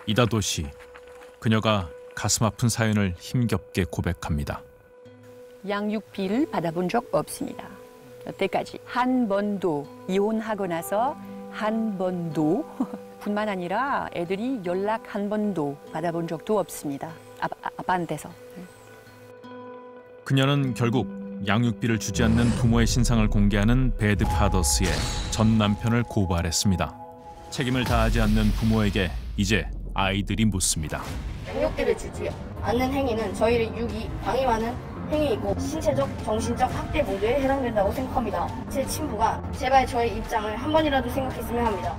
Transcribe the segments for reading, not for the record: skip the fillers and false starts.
이다도 씨, 그녀가 가슴 아픈 사연을 힘겹게 고백합니다. 양육비를 받아본 적 없습니다. 여태까지 한 번도 이혼하고 나서 한 번도 뿐만 아니라 애들이 연락 한 번도 받아본 적도 없습니다. 아빠한테서. 그녀는 결국 양육비를 주지 않는 부모의 신상을 공개하는 배드파더스의 전 남편을 고발했습니다. 책임을 다하지 않는 부모에게 이제 아이들이 묻습니다. 양육비를 주지 않는 행위는 저희를 유기, 방임하는 행위이고 신체적, 정신적 학대 모두에 해당된다고 생각합니다. 제 친부가 제발 저의 입장을 한 번이라도 생각했으면 합니다.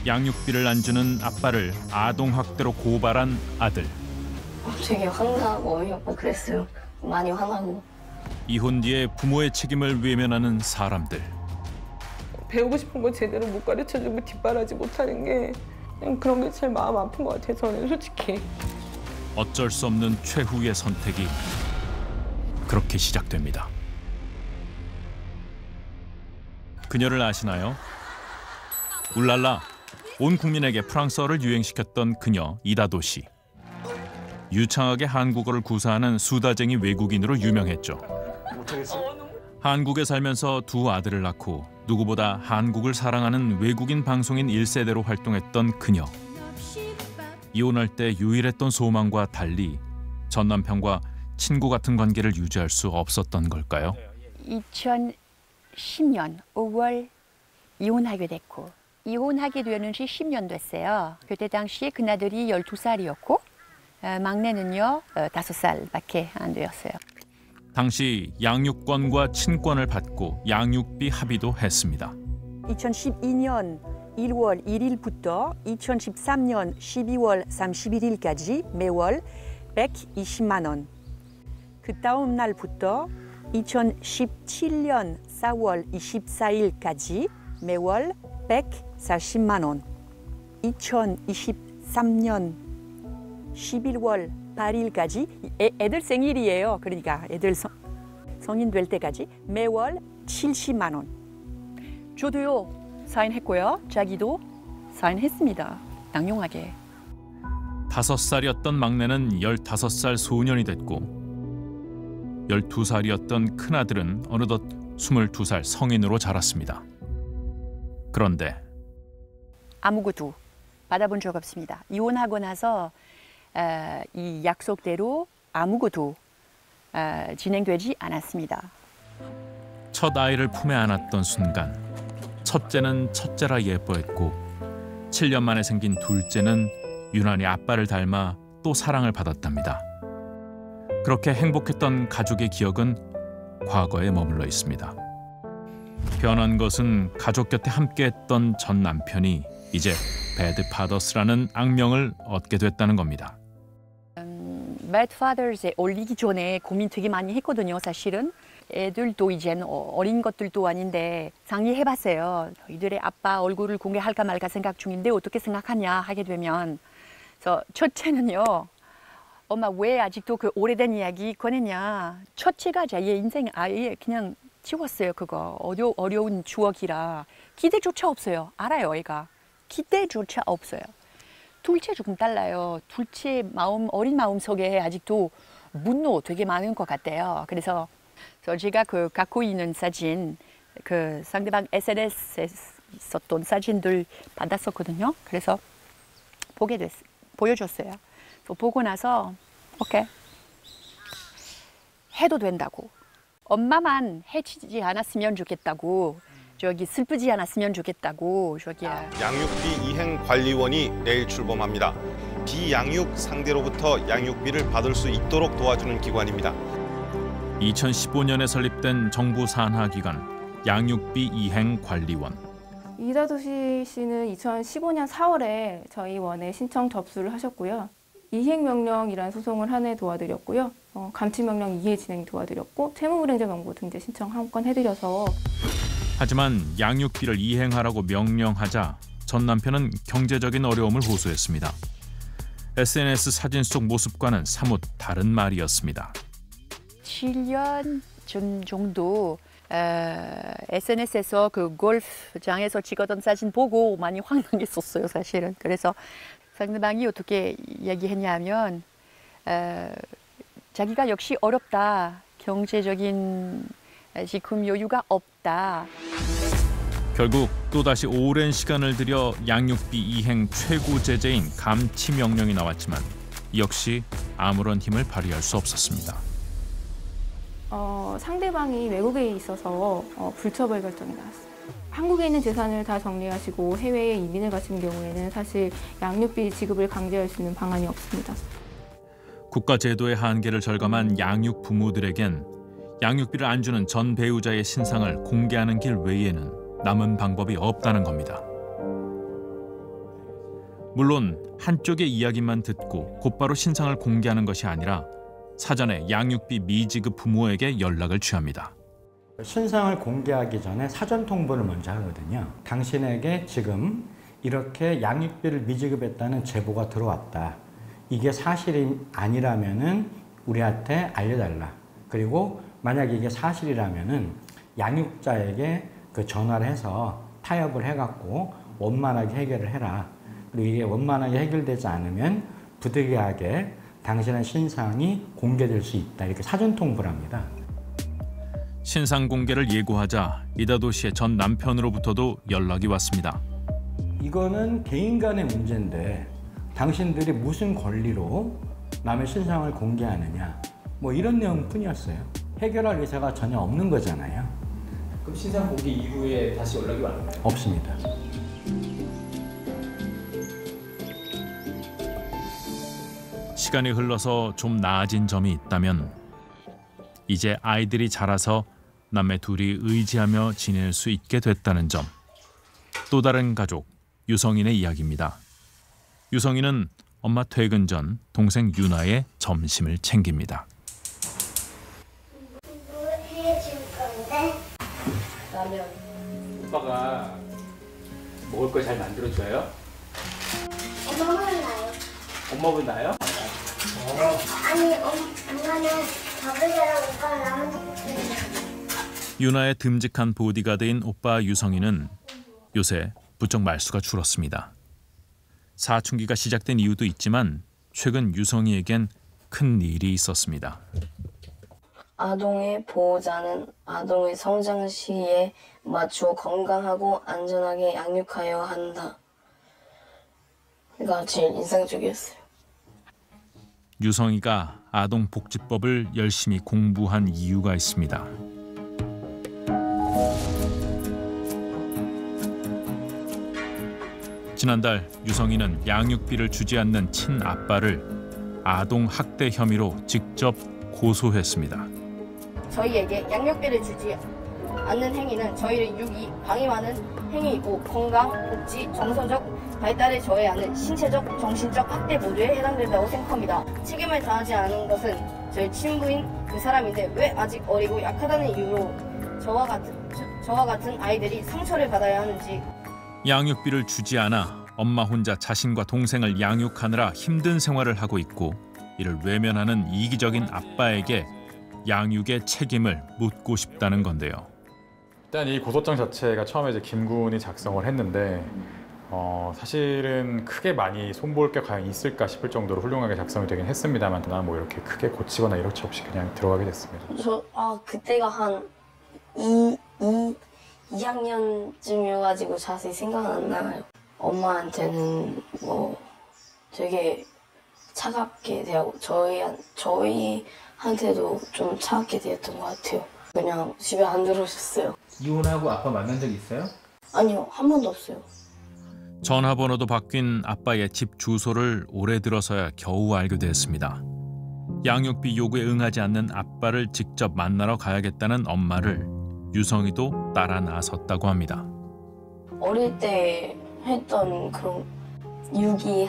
양육비를 안 주는 아빠를 아동학대로 고발한 아들. 되게 황당하고 어이없고 그랬어요. 많이 화나고. 이혼 뒤에 부모의 책임을 외면하는 사람들. 배우고 싶은 거 제대로 못 가르쳐주고 뒷바라지 못하는 게 그냥 그런 게 제일 마음 아픈 것 같아요. 저는 솔직히. 어쩔 수 없는 최후의 선택이 그렇게 시작됩니다. 그녀를 아시나요? 울랄라, 온 국민에게 프랑스어를 유행시켰던 그녀 이다도 씨. 유창하게 한국어를 구사하는 수다쟁이 외국인으로 유명했죠. 한국에 살면서 두 아들을 낳고 누구보다 한국을 사랑하는 외국인 방송인 1세대로 활동했던 그녀. 이혼할 때 유일했던 소망과 달리 전 남편과 친구 같은 관계를 유지할 수 없었던 걸까요? 2010년 5월 이혼하게 됐고 이혼하게 되는 지 10년 됐어요. 그때 당시에 큰아들이 12살이었고 막내는요 5살밖에 안 되었어요. 당시 양육권과 친권을 받고 양육비 합의도 했습니다. 2012년 1월 1일부터 2013년 12월 31일까지 매월 120만 원. 그 다음 날부터 2017년 4월 24일까지 매월 140만 원. 2023년 11월 8일까지 애들 생일이에요. 그러니까 애들 성인 될 때까지 매월 70만 원. 저도요 사인했고요. 자기도 사인했습니다. 낭용하게. 5살이었던 막내는 15살 소년이 됐고 12살이었던 큰아들은 어느덧 22살 성인으로 자랐습니다. 그런데 아무것도 받아본 적 없습니다. 이혼하고 나서 이 약속대로 아무것도 진행되지 않았습니다. 첫 아이를 품에 안았던 순간 첫째는 첫째라 예뻐했고 7년 만에 생긴 둘째는 유난히 아빠를 닮아 또 사랑을 받았답니다. 그렇게 행복했던 가족의 기억은 과거에 머물러 있습니다. 변한 것은 가족 곁에 함께했던 전 남편이 이제 배드파더스라는 악명을 얻게 됐다는 겁니다. 배드파더스에 올리기 전에 고민 되게 많이 했거든요. 사실은 애들도 이젠 어린 것들도 아닌데 상의해봤어요. 이들의 아빠 얼굴을 공개할까 말까 생각 중인데 어떻게 생각하냐 하게 되면 그래서 첫째는요. 엄마 왜 아직도 그 오래된 이야기 꺼내냐. 첫째가 자기의 인생 아예 그냥 지웠어요. 그거 어려운 추억이라 기대조차 없어요. 알아요 애가. 기대조차 없어요. 둘째 조금 달라요. 둘째 마음 어린 마음 속에 아직도 분노 되게 많은 것 같아요. 그래서 제가 그 갖고 있는 사진 그 상대방 SNS에 있었던 사진들 받았었거든요. 그래서 보여줬어요. 보고 나서 오케이 해도 된다고. 엄마만 해치지 않았으면 좋겠다고. 저기 슬프지 않았으면 좋겠다고. 저기야. 양육비 이행관리원이 내일 출범합니다. 비양육 상대로부터 양육비를 받을 수 있도록 도와주는 기관입니다. 2015년에 설립된 정부 산하기관 양육비 이행관리원. 이다도 씨는 2015년 4월에 저희 원에 신청 접수를 하셨고요. 이행명령이라는 소송을 한 해 도와드렸고요. 감치명령 이해 진행 도와드렸고 채무불이행자 명부 등재 신청 한 건 해드려서. 하지만 양육비를 이행하라고 명령하자 전 남편은 경제적인 어려움을 호소했습니다. SNS 사진 속 모습과는 사뭇 다른 말이었습니다. 7년 전 정도 SNS에서 그 골프장에서 찍었던 사진 보고 많이 황당했었어요, 사실은. 그래서 상대방이 어떻게 얘기했냐면 자기가 역시 어렵다. 경제적인 지금 여유가 없다. 결국 또다시 오랜 시간을 들여 양육비 이행 최고 제재인 감치 명령이 나왔지만 역시 아무런 힘을 발휘할 수 없었습니다. 상대방이 외국에 있어서 불처벌 결정이 나왔어요. 한국에 있는 재산을 다 정리하시고 해외에 이민을 가신 경우에는 사실 양육비 지급을 강제할 수 있는 방안이 없습니다. 국가 제도의 한계를 절감한 양육 부모들에겐 양육비를 안 주는 전 배우자의 신상을 공개하는 길 외에는 남은 방법이 없다는 겁니다. 물론 한쪽의 이야기만 듣고 곧바로 신상을 공개하는 것이 아니라 사전에 양육비 미지급 부모에게 연락을 취합니다. 신상을 공개하기 전에 사전 통보를 먼저 하거든요. 당신에게 지금 이렇게 양육비를 미지급했다는 제보가 들어왔다. 이게 사실이 아니라면은 우리한테 알려달라. 그리고 만약에 이게 사실이라면은 양육자에게 그 전화를 해서 타협을 해갖고 원만하게 해결을 해라. 그리고 이게 원만하게 해결되지 않으면 부득이하게 당신의 신상이 공개될 수 있다. 이렇게 사전 통보를 합니다. 신상 공개를 예고하자 이다도 씨의 전 남편으로부터도 연락이 왔습니다. 이거는 개인 간의 문제인데 당신들이 무슨 권리로 남의 신상을 공개하느냐. 뭐 이런 내용뿐이었어요. 해결할 의사가 전혀 없는 거잖아요. 그럼 신상 공개 이후에 다시 연락이 왔나요? 없습니다. 시간이 흘러서 좀 나아진 점이 있다면 이제 아이들이 자라서 남매 둘이 의지하며 지낼 수 있게 됐다는 점. 또 다른 가족, 유성인의 이야기입니다. 유성인은 엄마 퇴근 전 동생 유나의 점심을 챙깁니다. 뭐 해줄 건데? 라면. 오빠가 먹을 거 잘 만들어줘요? 엄마는 나요. 엄마분 나요? 아니, 엄마는 밥을 잘하고 오빠는 라면 먹고. 유나의 듬직한 보디가드인 오빠 유성인은 요새 부쩍 말수가 줄었습니다. 사춘기가 시작된 이유도 있지만 최근 유성이에겐 큰 일이 있었습니다. 아동의 보호자는 아동의 성장 시기에 맞추어 건강하고 안전하게 양육하여야 한다. 가 제일 인상적이었어요. 유성이가 아동복지법을 열심히 공부한 이유가 있습니다. 지난달 유성이는 양육비를 주지 않는 친아빠를 아동학대 혐의로 직접 고소했습니다. 저희에게 양육비를 주지 않는 행위는 저희를 유기, 방임하는 행위이고 건강, 복지, 정서적 발달에 저해하는 신체적, 정신적 학대 모두에 해당된다고 생각합니다. 책임을 다하지 않은 것은 저희 친부인 그 사람인데 왜 아직 어리고 약하다는 이유로 저와 같은 아이들이 상처를 받아야 하는지. 양육비를 주지 않아 엄마 혼자 자신과 동생을 양육하느라 힘든 생활을 하고 있고 이를 외면하는 이기적인 아빠에게 양육의 책임을 묻고 싶다는 건데요. 일단 이 고소장 자체가 처음에 이제 김군이 작성을 했는데 사실은 크게 많이 손볼 게 과연 있을까 싶을 정도로 훌륭하게 작성이 되긴 했습니다만 난 뭐 이렇게 크게 고치거나 이렇지 없이 그냥 들어가게 됐습니다. 그때가 한 2학년쯤이어가지고 자세히 생각은 안 나요. 엄마한테는 뭐 되게 차갑게 대하고 저희한테도 좀 차갑게 대했던 것 같아요. 그냥 집에 안 들어오셨어요. 이혼하고 아빠 만난 적 있어요? 아니요, 한 번도 없어요. 전화번호도 바뀐 아빠의 집 주소를 올해 들어서야 겨우 알게 됐습니다. 양육비 요구에 응하지 않는 아빠를 직접 만나러 가야겠다는 엄마를 유성이도 따라 나섰다고 합니다. 어릴 때 했던 그런 유기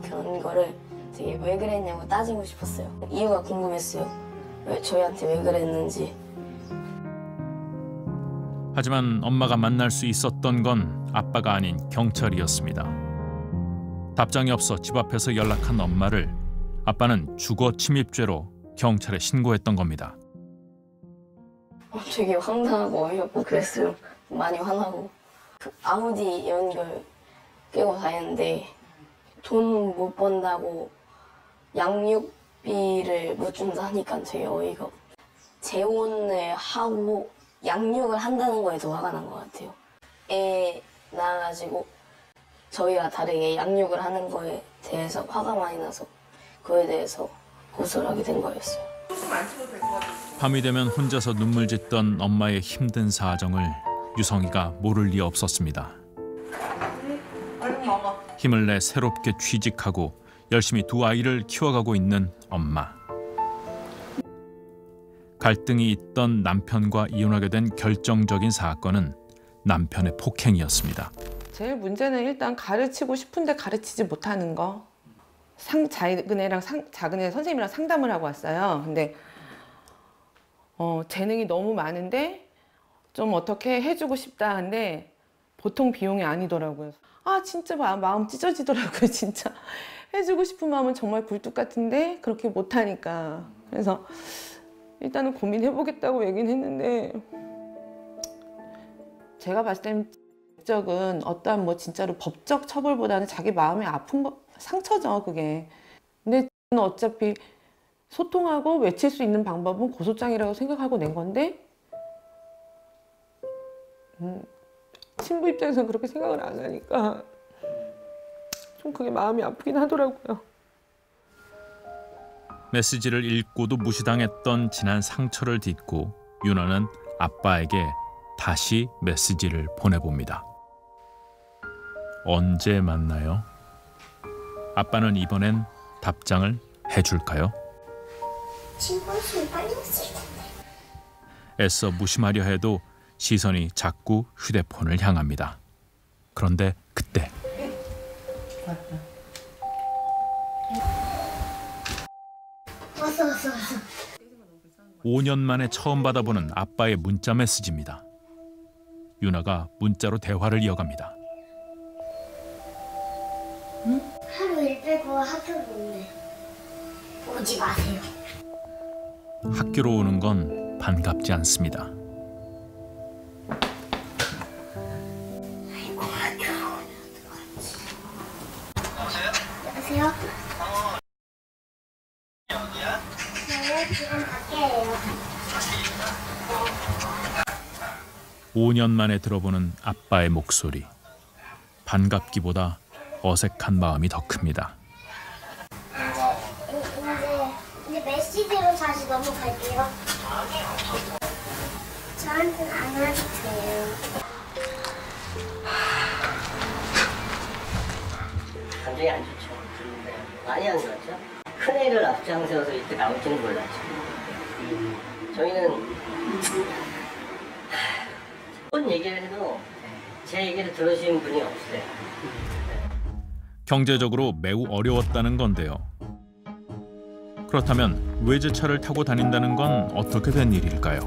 그런 거를 되게 왜 그랬냐고 따지고 싶었어요. 이유가 궁금했어요. 왜 저희한테 왜 그랬는지. 하지만 엄마가 만날 수 있었던 건 아빠가 아닌 경찰이었습니다. 답장이 없어 집 앞에서 연락한 엄마를 아빠는 주거 침입죄로 경찰에 신고했던 겁니다. 되게 황당하고 어이없고 그랬어요. 많이 화나고. 그 아우디 연결 끌고 다녔는데 돈 못 번다고 양육비를 못 준다 하니까 되게 어이가 없어요. 재혼을 하고 양육을 한다는 거에 더 화가 난 것 같아요. 애 낳아가지고 저희와 다르게 양육을 하는 거에 대해서 화가 많이 나서 그거에 대해서 고소를 하게 된 거였어요. 밤이 되면 혼자서 눈물 짓던 엄마의 힘든 사정을 유성이가 모를 리 없었습니다. 힘을 내 새롭게 취직하고 열심히 두 아이를 키워가고 있는 엄마. 갈등이 있던 남편과 이혼하게 된 결정적인 사건은 남편의 폭행이었습니다. 제일 문제는 일단 가르치고 싶은데 가르치지 못하는 거. 작은애랑 작은애 선생님이랑 상담을 하고 왔어요. 근데 재능이 너무 많은데 좀 어떻게 해주고 싶다 한데 보통 비용이 아니더라고요. 아 진짜 마음 찢어지더라고요. 진짜 해주고 싶은 마음은 정말 굴뚝 같은데 그렇게 못하니까. 그래서 일단은 고민해보겠다고 얘기는 했는데 제가 봤을 때는 적은 어떠한 뭐 진짜로 법적 처벌보다는 자기 마음이 아픈 거 상처죠 그게. 근데 어차피 소통하고 외칠 수 있는 방법은 고소장이라고 생각하고 낸 건데 친부 입장에서는 그렇게 생각을 안 하니까 좀 그게 마음이 아프긴 하더라고요. 메시지를 읽고도 무시당했던 지난 상처를 딛고 윤아는 아빠에게 다시 메시지를 보내봅니다. 언제 만나요? 아빠는 이번엔 답장을 해줄까요? 친구는 빨리 왔을 텐데. 애써 무심하려 해도 시선이 자꾸 휴대폰을 향합니다. 그런데 그때 왔어. 5년 만에 처음 받아보는 아빠의 문자 메시지입니다. 윤아가 문자로 대화를 이어갑니다. 하루 일 빼고 학교 오네. 오지 마세요. 학교로 오는 건 반갑지 않습니다. 아이고 학교로 오면 어떡하지. 여보세요? 네, 지금 밖에예요. 5년 만에 들어보는 아빠의 목소리. 반갑기보다 어색한 마음이 더 큽니다. 이제 메시지로 다시 넘어갈게요. 저한테는 안 와도 돼요. 감정이 안 좋죠. 많이 안 좋았죠. 큰애를 앞장세워서 이때 나올지는 몰랐죠. 저희는 뭔 얘기를 해도 제 얘기를 들으시는 분이 없어요. 경제적으로 매우 어려웠다는 건데요. 그렇다면 외제차를 타고 다닌다는 건 어떻게 된 일일까요?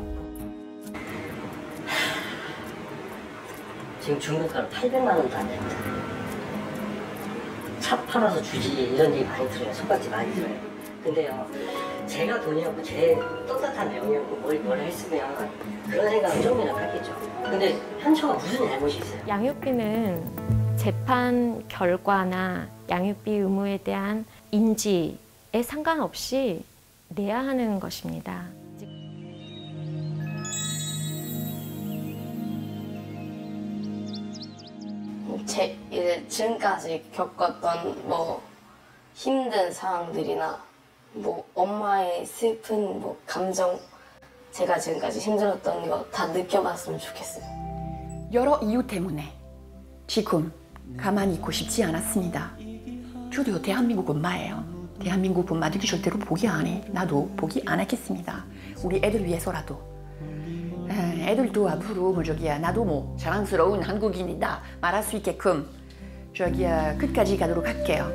지금 중고가로 800만 원도 안 됩니다. 차 팔아서 주지 이런 얘기 많이 들어요. 손깍지 많이 들어요. 근데요, 제가 돈이 없고 제 떳떳한 내용이었고 뭘 했으면 그런 생각은 조금이라도 했겠죠. 근데 현처가 무슨 잘못이 있어요? 양육비는 재판 결과나 양육비 의무에 대한 인지에 상관없이 내야 하는 것입니다. 이제 지금까지 겪었던 뭐 힘든 상황들이나 뭐 엄마의 슬픈 뭐 감정, 제가 지금까지 힘들었던 거 다 느껴봤으면 좋겠어요. 여러 이유 때문에 지금 가만히 있고 싶지 않았습니다. 저도 대한민국 엄마예요. 대한민국 엄마들이 절대로 포기 안 해. 나도 포기 안 하겠습니다. 우리 애들 위해서라도. 애들도 앞으로 뭐 나도 뭐 자랑스러운 한국인이다 말할 수 있게끔 끝까지 가도록 할게요.